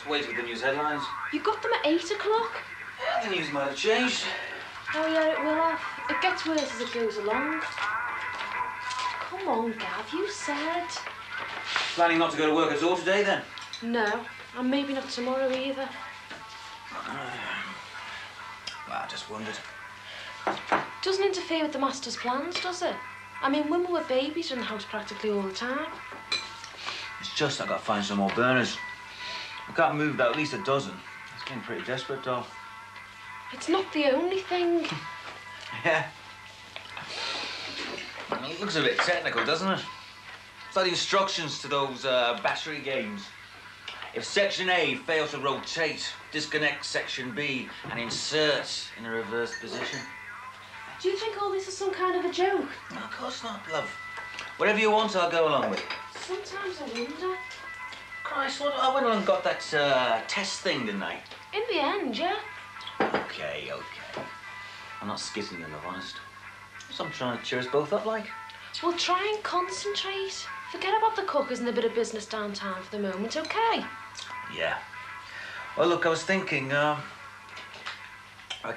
just wait with the news headlines. You got them at 8 o'clock? Yeah, the news might have changed. Oh yeah, it will have. It gets worse as it goes along. Come on, Gav, you said. Planning not to go to work at all today, then? No, and maybe not tomorrow either. Well, I just wondered. Doesn't interfere with the master's plans, does it? I mean, women were babies in the house practically all the time. It's just I've got to find some more burners. I can't move about at least a dozen. It's getting pretty desperate, doll. It's not the only thing. Yeah. It looks a bit technical, doesn't it? It's like the instructions to those battery games. If Section A fails to rotate, disconnect Section B and insert in a reversed position. Do you think all this is some kind of a joke? No, of course not, love. Whatever you want, I'll go along with. Sometimes I wonder. Christ, what, I went along and got that test thing, didn't I? In the end, yeah. Okay. I'm not skizzing you, love, honest. So I'm trying to cheer us both up, like. Well, try and concentrate. Forget about the cookers and the bit of business downtown for the moment, okay? Yeah. Well, look, I was thinking, I'll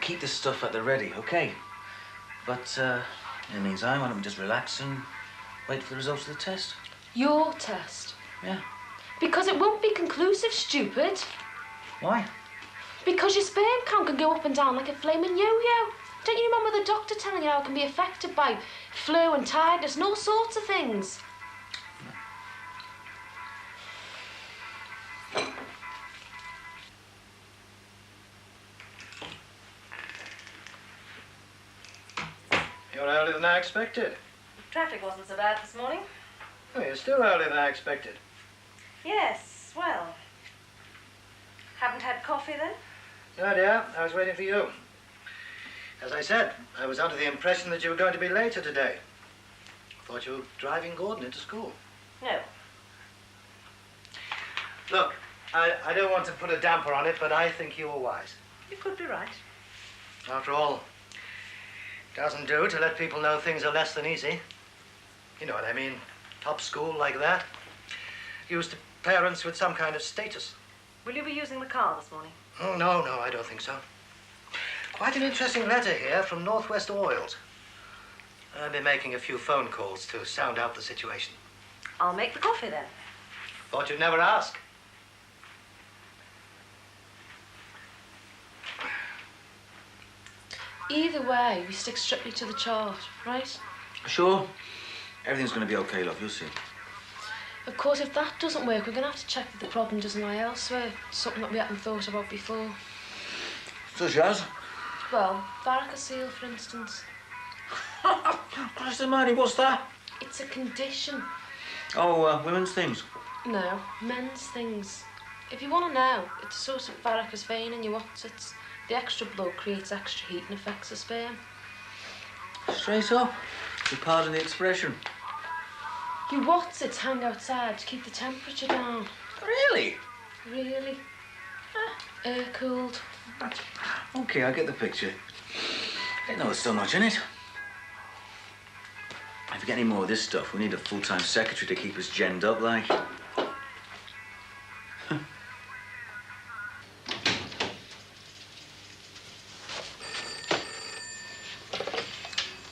keep this stuff at the ready, okay? But, in the meantime, why don't we just relax and wait for the results of the test? Your test? Yeah. Because it won't be conclusive, stupid. Why? Because your sperm count can go up and down like a flaming yo-yo. Don't you remember the doctor telling you how it can be affected by flu and tiredness and all sorts of things? You're earlier than I expected. Traffic wasn't so bad this morning. Oh, you're still earlier than I expected. Yes, well. Haven't had coffee then? No, dear. I was waiting for you. As I said, I was under the impression that you were going to be later today. Thought you were driving Gordon into school. No. Look, I don't want to put a damper on it, but I think you were wise. You could be right. After all, it doesn't do to let people know things are less than easy. You know what I mean? Top school like that. Used to parents with some kind of status. Will you be using the car this morning? Oh, no, I don't think so. Quite an interesting letter here from Northwest Oils. I'll be making a few phone calls to sound out the situation. I'll make the coffee then. Thought you'd never ask. Either way, we stick strictly to the chart, right? Sure. Everything's going to be okay, love. You'll see. Of course, if that doesn't work, we're going to have to check that the problem doesn't lie elsewhere. Something that we hadn't thought about before. Such as? Well, varicocele, for instance. Christ almighty, what's that? It's a condition. Oh, women's things. No, men's things. If you want to know, it's a sort of varicose vein in your what's-its. The extra blood creates extra heat and affects the sperm. Straight up. You pardon the expression. Your what's-its hang outside to keep the temperature down. Really? Really? Air-cooled. Okay, I get the picture. I didn't know there's so much in it. If we get any more of this stuff, we need a full-time secretary to keep us genned up, like.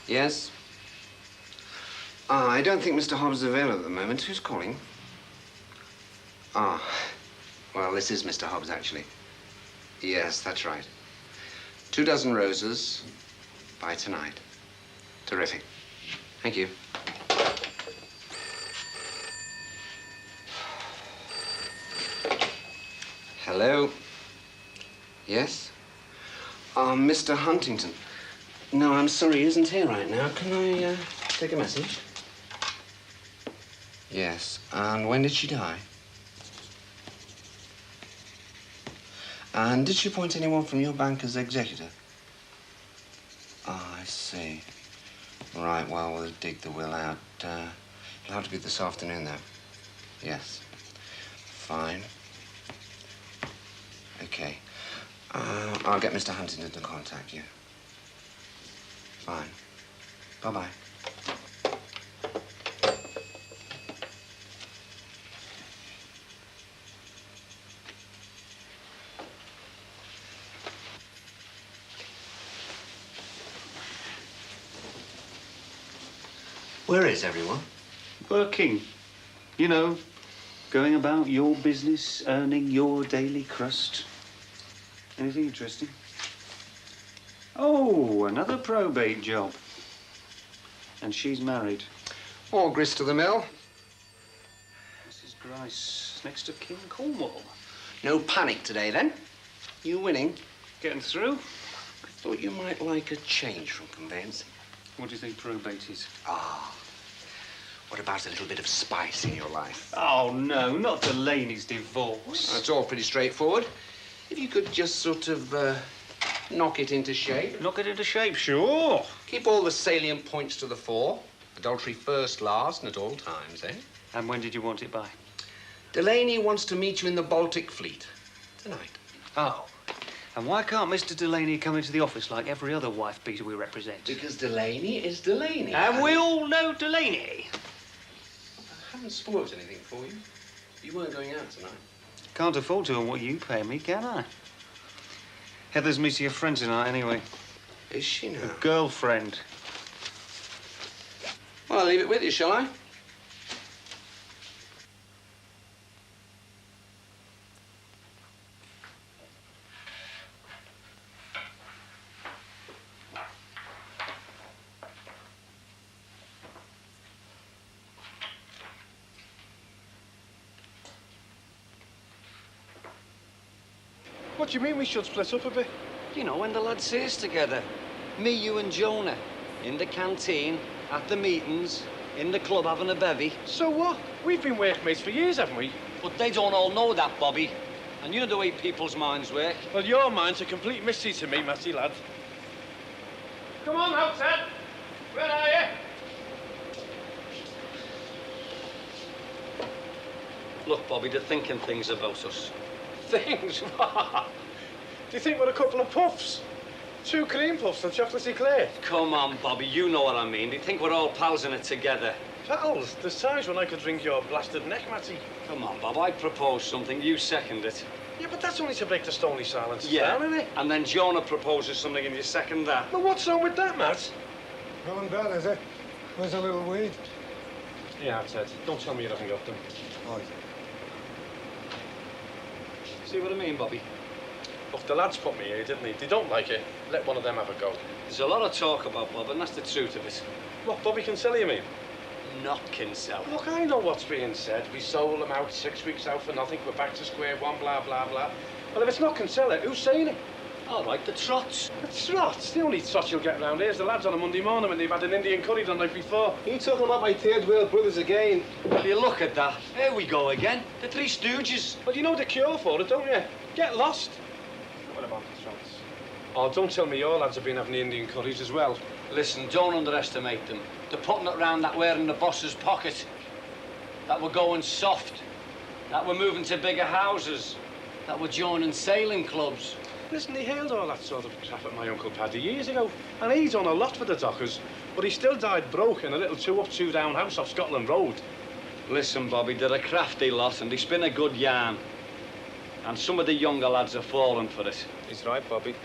Yes? I don't think Mr. Hobbs is available at the moment. Who's calling? Well, this is Mr. Hobbs, actually. Yes, that's right. 2 dozen roses by tonight. Terrific. Thank you. Hello? Yes? Mr. Huntington. No, I'm sorry, he isn't here right now. Can I take a message? Yes. And when did she die? And did she appoint anyone from your bank as executor? I see. Right, well, we'll dig the will out. It'll have to be this afternoon, though. Yes. Fine. Okay. I'll get Mr. Huntington to contact you. Fine. Bye-bye. Where is everyone? Working. You know, going about your business, earning your daily crust. Anything interesting? Oh, another probate job. And she's married. All grist to the mill. Mrs. Grice, next to King Cornwall. No panic today, then. You winning? Getting through? I thought you might like a change from conveyancing. What do you think probate is? Ah. What about a little bit of spice in your life? Oh, no, not Delaney's divorce. It's all pretty straightforward. If you could just sort of knock it into shape. Knock it into shape, sure. Keep all the salient points to the fore. Adultery first, last, and at all times, eh? And when did you want it by? Delaney wants to meet you in the Baltic Fleet. Tonight. Oh. And why can't Mr. Delaney come into the office like every other wife-beater we represent? Because Delaney is Delaney. And we all know Delaney. I haven't spoiled anything for you. You weren't going out tonight. Can't afford to on what you pay me, can I? Heather's meeting a friend tonight, anyway. Is she now? A girlfriend. Well, I'll leave it with you, shall I? What do you mean we should split up a bit? You know, when the lads see us together. Me, you and Jonah. In the canteen, at the meetings, in the club having a bevy. So what? We've been workmates for years, haven't we? But they don't all know that, Bobby. And you know the way people's minds work. Well, your mind's a complete mystery to me, Matty, lad. Come on now, Ted. Where are you? Look, Bobby, they're thinking things about us. Things? Do you think we're a couple of puffs? 2 cream puffs and chocolate eclair? Come on, Bobby, you know what I mean. They think we're all pals in it together. Pals? There's times when I could wring your blasted neck, Matty. Come on, Bob, I propose something, you second it. Yeah, but that's only to break the stony silence Yeah, down, isn't it? and then Jonah proposes something and you second that. Well, what's wrong with that, Matt? Well and bad, is it? Where's a little weed? Yeah, Ted, don't tell me you haven't got them. Right. See what I mean, Bobby? Look, the lads put me here, didn't they? They don't like it. Let one of them have a go. There's a lot of talk about Bob, and that's the truth of it. What, Bobby Kinsella, you mean? Not Kinsella. Look, I know what's being said. We sold them out 6 weeks out for nothing. We're back to square one, blah, blah, blah. Well, if it's not Kinsella, who's saying it? All right, the trots. The trots? The only trots you'll get round here is the lads on a Monday morning when they've had an Indian curry the night before. Are you talking about my third wheel brothers again? Will you look at that? Here we go again. The Three Stooges. Well, you know the cure for it, don't you? Get lost. What about the trots? Oh, don't tell me your lads have been having the Indian curries as well. Listen, don't underestimate them. They're putting it round that we're in the boss's pocket. That we're going soft. That we're moving to bigger houses. That we're joining sailing clubs. Listen, he hailed all that sort of crap at my Uncle Paddy years ago. And he's done a lot for the dockers. But he still died broke in a little 2-up, 2-down house off Scotland Road. Listen, Bobby, they're a crafty lot and they spin a good yarn. And some of the younger lads are falling for it. He's right, Bobby.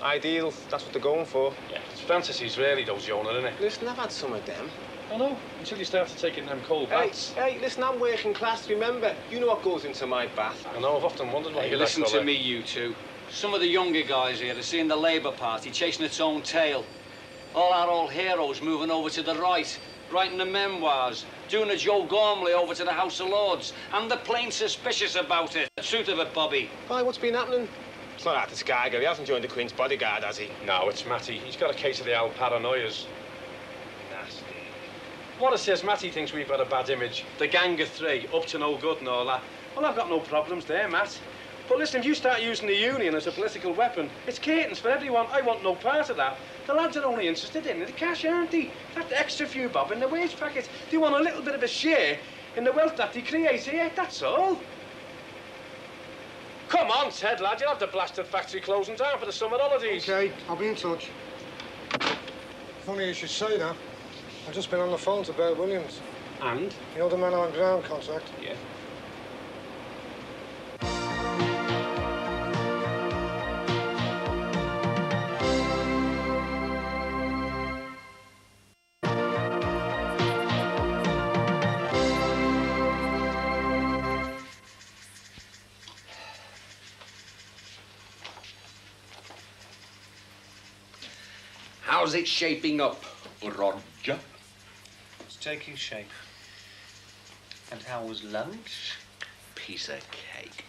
Ideal, that's what they're going for. Yeah, it's fantasies really, those Jonah, isn't it? Listen, I've had some of them. I know, until you started taking them cold Hey, baths. hey, listen, I'm working class, remember? You know what goes into my bath. I know, I've often wondered what Hey, you're listen like, to fella. me, you two. Some of the younger guys here are seeing the Labour Party chasing its own tail. All our old heroes moving over to the right, writing the memoirs, doing a Joe Gormley over to the House of Lords, and they're plain suspicious about it. The truth of it, Bobby. Why, what's been happening? It's not at the Skygo. He hasn't joined the Queen's bodyguard, has he? No, it's Matty. He's got a case of the old paranoias. Nasty. What it says, Matty thinks we've got a bad image. The gang of 3, up to no good and all that. Well, I've got no problems there, Matt. But listen, if you start using the union as a political weapon, it's curtains for everyone. I want no part of that. The lads are only interested in the cash, aren't they? That extra few bob in the wage packet. They want a little bit of a share in the wealth that they create here, that's all. Come on, Ted, lad, you'll have the blasted factory closing down for the summer holidays. OK, I'll be in touch. Funny you should say that. I've just been on the phone to Bert Williams. And? You know the man on ground contract? Yeah. How's it shaping up, Roger? It's taking shape. And how was lunch? Piece of cake.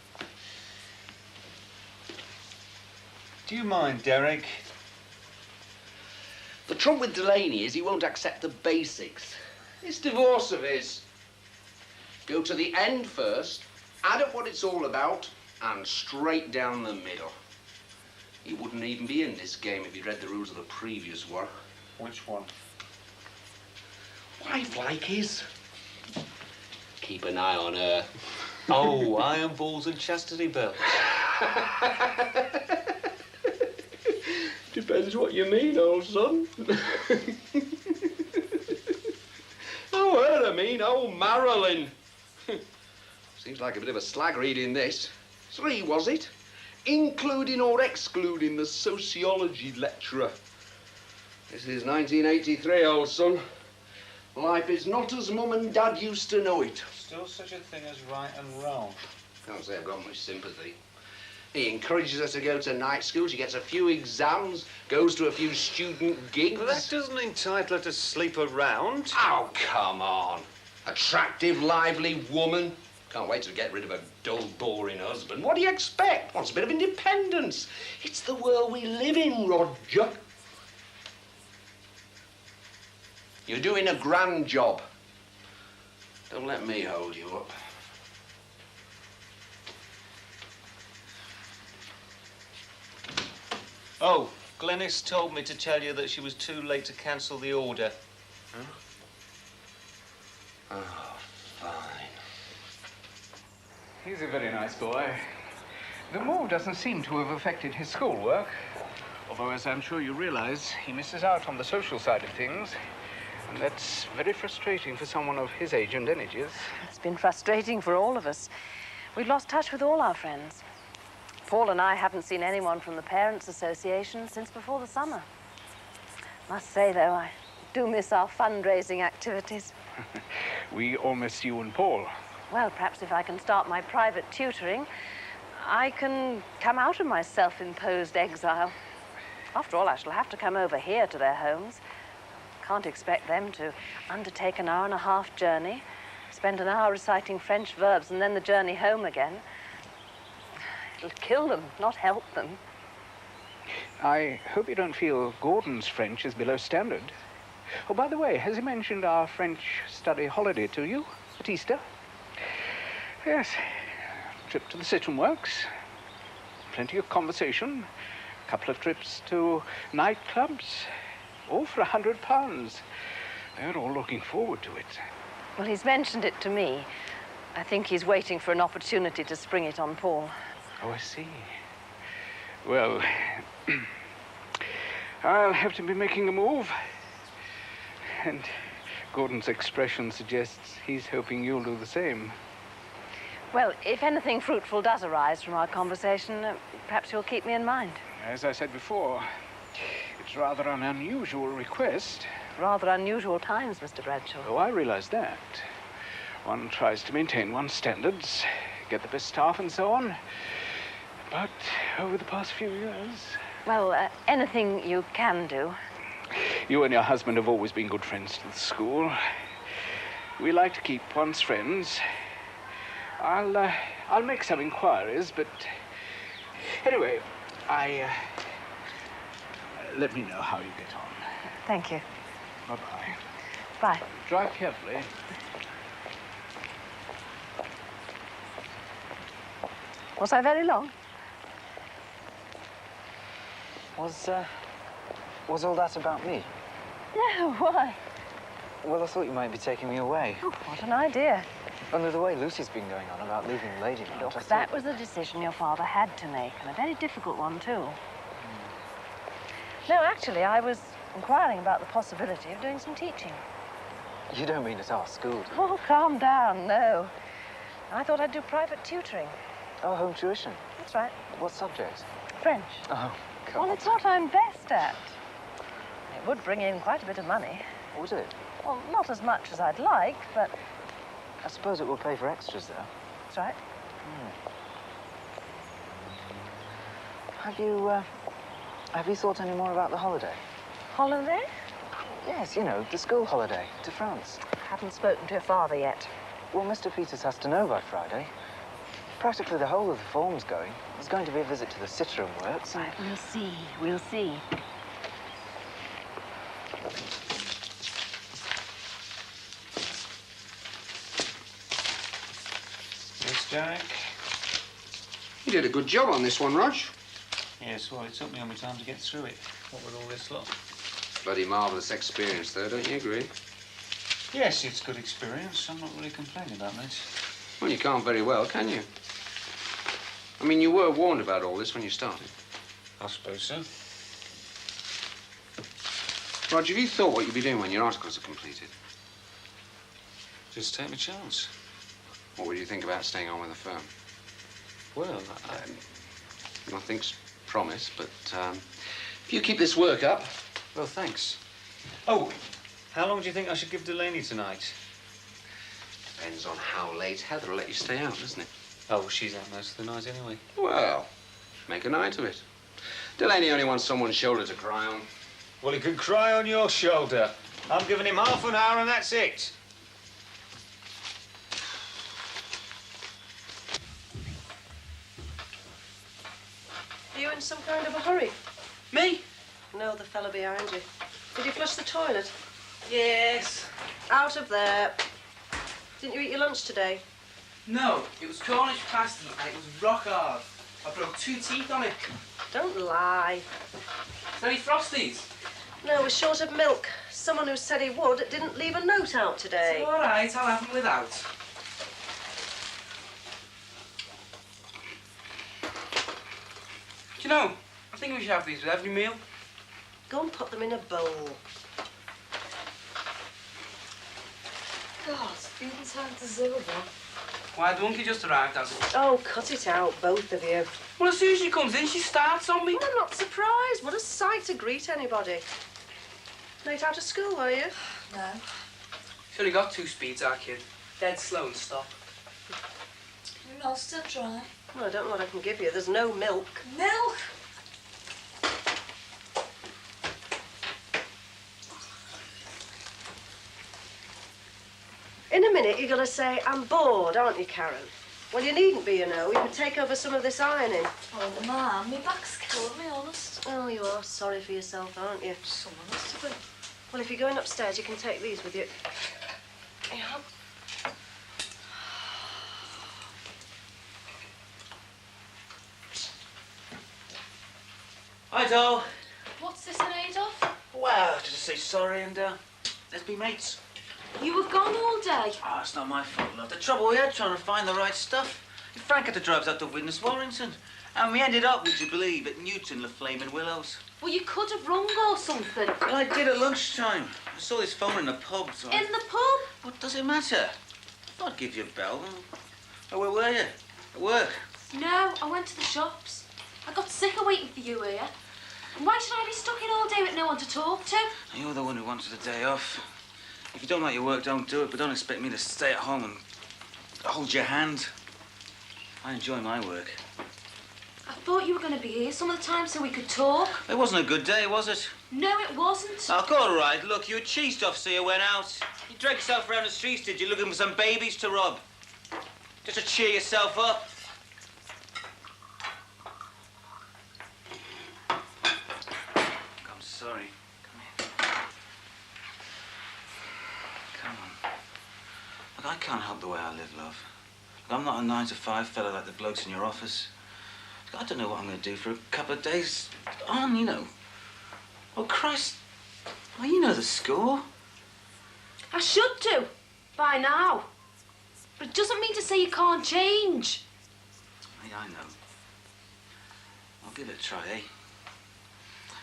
Do you mind, Derek? The trouble with Delaney is he won't accept the basics. This divorce of his. Go to the end first, add up what it's all about, and straight down the middle. He wouldn't even be in this game if he'd read the rules of the previous one. Which one? Wife like his. Keep an eye on her. Oh, iron balls and chastity belts. Depends what you mean, old son. Oh, her, I mean, old Marilyn. Seems like a bit of a slag reading this. 3, was it? Including or excluding the sociology lecturer. This is 1983, old son. Life is not as Mum and Dad used to know it. Still such a thing as right and wrong. Can't say I've got much sympathy. He encourages her to go to night school. She gets a few exams, goes to a few student gigs. But that doesn't entitle her to sleep around. Oh, come on. Attractive, lively woman. Can't wait to get rid of a dull, boring husband. What do you expect? Wants a bit of independence. It's the world we live in, Roger. You're doing a grand job. Don't let me hold you up. Oh, Glenys told me to tell you that she was too late to cancel the order. Huh? Oh, fine. He's a very nice boy. The move doesn't seem to have affected his schoolwork. Although, as I'm sure you realize, he misses out on the social side of things. And that's very frustrating for someone of his age and energies. It's been frustrating for all of us. We've lost touch with all our friends. Paul and I haven't seen anyone from the Parents' Association since before the summer. Must say, though, I do miss our fundraising activities. We all miss you and Paul. Well, perhaps if I can start my private tutoring, I can come out of my self-imposed exile. After all, I shall have to come over here to their homes. Can't expect them to undertake an hour-and-a-half journey, spend an hour reciting French verbs, and then the journey home again. It'll kill them, not help them. I hope you don't feel Gordon's French is below standard. Oh, by the way, has he mentioned our French study holiday to you at Easter? Yes. Trip to the Citron Works. Plenty of conversation. A couple of trips to nightclubs. All for £100. They're all looking forward to it. Well, he's mentioned it to me. I think he's waiting for an opportunity to spring it on Paul. Oh, I see. Well, I'll have to be making a move. And Gordon's expression suggests he's hoping you'll do the same. Well, if anything fruitful does arise from our conversation, perhaps you'll keep me in mind. As I said before, it's rather an unusual request. Rather unusual times, Mr. Bradshaw. Oh, I realize that. One tries to maintain one's standards, get the best staff and so on. But over the past few years... Well, anything you can do. You and your husband have always been good friends to the school. We like to keep one's friends. I'll make some inquiries, but... Anyway, let me know how you get on. Thank you. Bye-bye. Bye. Drive carefully. Was I very long? Was all that about me? No, why? Well, I thought you might be taking me away. Oh, what an idea. Under the way Lucy's been going on about leaving Ladyland. Look, that was a decision your father had to make, and a very difficult one, too. No, actually, I was inquiring about the possibility of doing some teaching. You don't mean at our school, do you? Oh, calm down, no. I thought I'd do private tutoring. Oh, home tuition? That's right. What subject? French. Oh, God. Well, it's what I'm best at. It would bring in quite a bit of money. Would it? Well, not as much as I'd like, but... I suppose it will pay for extras, though. That's right. Have you thought any more about the holiday? Holiday? Yes, you know, the school holiday to France. Haven't spoken to your father yet. Well, Mr. Peters has to know by Friday. Practically the whole of the form's going. There's going to be a visit to the Citroen works. Right, we'll see. We'll see. Yes, Jack? You did a good job on this one, Rog. Yes, well, it took me all my time to get through it. What with all this lot? Bloody marvellous experience, though, don't you agree? Yes, it's good experience. I'm not really complaining about that. Well, you can't very well, can you? I mean, you were warned about all this when you started. I suppose so. Roger, have you thought what you'll be doing when your articles are completed? Just take my chance. What would you think about staying on with the firm? Well, Nothing's promised, but if you keep this work up... Well, thanks. Oh, how long do you think I should give Delaney tonight? Depends on how late Heather will let you stay out, doesn't it? Oh, she's out most of the night anyway. Well, make a night of it. Delaney only wants someone's shoulder to cry on. Well, he could cry on your shoulder. I'm giving him half an hour and that's it. Are you in some kind of a hurry? Me? No, the fella behind you. Did you flush the toilet? Yes. Out of there. Didn't you eat your lunch today? No, it was Cornish pasty and it was rock hard. I broke 2 teeth on it. Don't lie. Is there any Frosties? No, we're short of milk. Someone who said he would didn't leave a note out today. It's all right, I'll have them without. Do you know, I think we should have these with every meal. Go and put them in a bowl. God, feeding time to zero. Why, the monkey just arrived, has it? Oh, cut it out, both of you. Well, as soon as she comes in, she starts on me. Well, I'm not surprised. What a sight to greet anybody. Late out of school, were you? No. She's only got 2 speeds, our kid. Dead slow and stop. Your mouth's still dry. Well, I don't know what I can give you. There's no milk. Milk? In a minute, you're going to say, I'm bored, aren't you, Karen? Well, you needn't be, you know. You could take over some of this ironing. Oh, Mum, my back's killing me, honest. Oh, you are sorry for yourself, aren't you? Someone has to be. Well, if you're going upstairs, you can take these with you. Yeah. Hi, doll. What's this in aid of? Well, just to say sorry and let's be mates. You were gone all day. Oh, it's not my fault, love. The trouble we had trying to find the right stuff. Frank had to drive us out to Witness Warrington. And we ended up, would you believe, at Newton, the Flaming Willows. Well, you could have rung or something. Well, I did at lunchtime. I saw this phone in the pub, so In the pub? What does it matter? I thought I'd give you a bell. Oh, where were you? At work? No, I went to the shops. I got sick of waiting for you here. And why should I be stuck in all day with no one to talk to? You're the one who wanted a day off. If you don't like your work, don't do it, but don't expect me to stay at home and hold your hand. I enjoy my work. I thought you were going to be here some of the time so we could talk. It wasn't a good day, was it? No, it wasn't. Oh, all right. Look, you were cheesed off, so you went out. You dragged yourself around the streets, did you, looking for some babies to rob? Just to cheer yourself up. I'm sorry. Come here. Come on. Look, I can't help the way I live, love. Look, I'm not a 9-to-5 fella like the blokes in your office. Look, I don't know what I'm going to do for a couple of days on, you know. Oh, Christ. Well, you know the score. I should do. By now. But it doesn't mean to say you can't change. Yeah, I know. I'll give it a try, eh?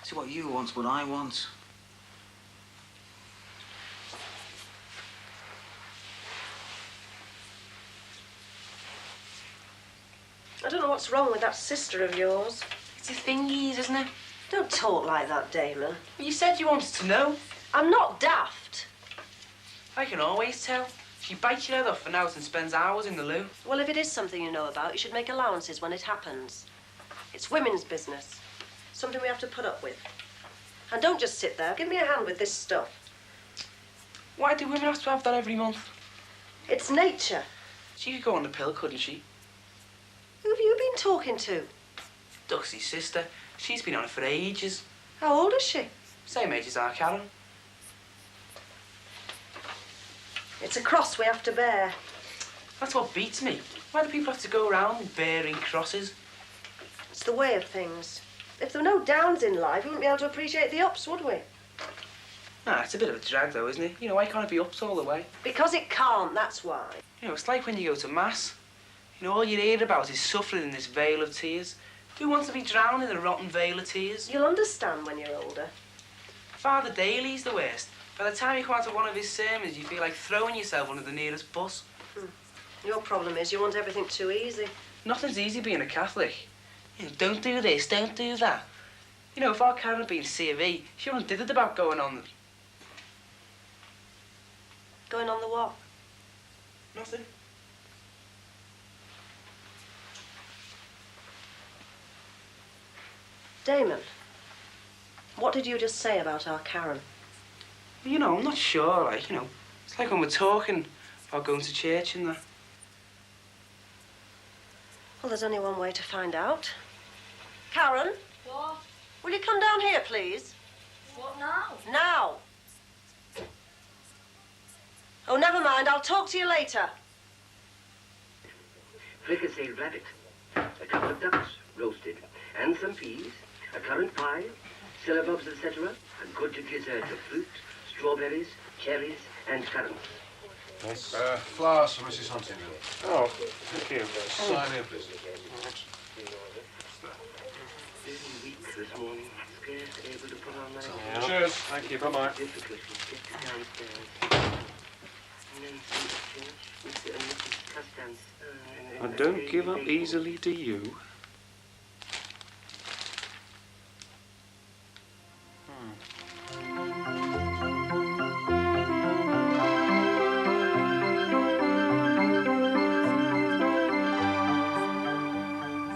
See, what you want's what I want. I don't know what's wrong with that sister of yours. It's a thingies, isn't it? Don't talk like that, Damon. You said you wanted to know. I'm not daft. I can always tell. She bites your head off for now and spends hours in the loo. Well, if it is something you know about, you should make allowances when it happens. It's women's business. Something we have to put up with. And don't just sit there. Give me a hand with this stuff. Why do women have to have that every month? It's nature. She could go on the pill, couldn't she? Who have you been talking to? Duxie's sister. She's been on it for ages. How old is she? Same age as our Karen. It's a cross we have to bear. That's what beats me. Why do people have to go around bearing crosses? It's the way of things. If there were no downs in life, we wouldn't be able to appreciate the ups, would we? Nah, it's a bit of a drag though, isn't it? You know, why can't it be ups all the way? Because it can't, that's why. You know, it's like when you go to Mass. You know, all you hear about is suffering in this vale of tears. Who wants to be drowned in a rotten vale of tears? You'll understand when you're older. Father Daly's the worst. By the time you come out of one of his sermons, you feel like throwing yourself under the nearest bus. Your problem is you want everything too easy. Nothing's easy being a Catholic. You know, don't do this, don't do that. You know, if our Karen had been C of E, she wouldn't have did it about going on... Going on the what? Nothing. Damon, what did you just say about our Karen? You know, I'm not sure, like, you know. It's like when we're talking about going to church and that. Well, there's only one way to find out. Karen? What? Will you come down here, please? What now? Now. Oh, never mind. I'll talk to you later. Fricasseed rabbit, a couple of ducks roasted, and some peas, a currant pie, syllabubs, etc., a good dessert of fruit, strawberries, cherries, and currants. Yes. Flowers for Mrs. Huntington. Oh, thank you. Sign here, please. Very weak this morning, scarce able to put on my... Cheers. Thank you. Bye-bye. Difficult to get downstairs. And then from the church, Mr. and Mrs. Custance. I don't give up easily, do you?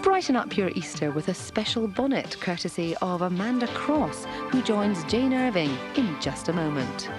Brighten up your Easter with a special bonnet courtesy of Amanda Cross, who joins Jane Irving in just a moment.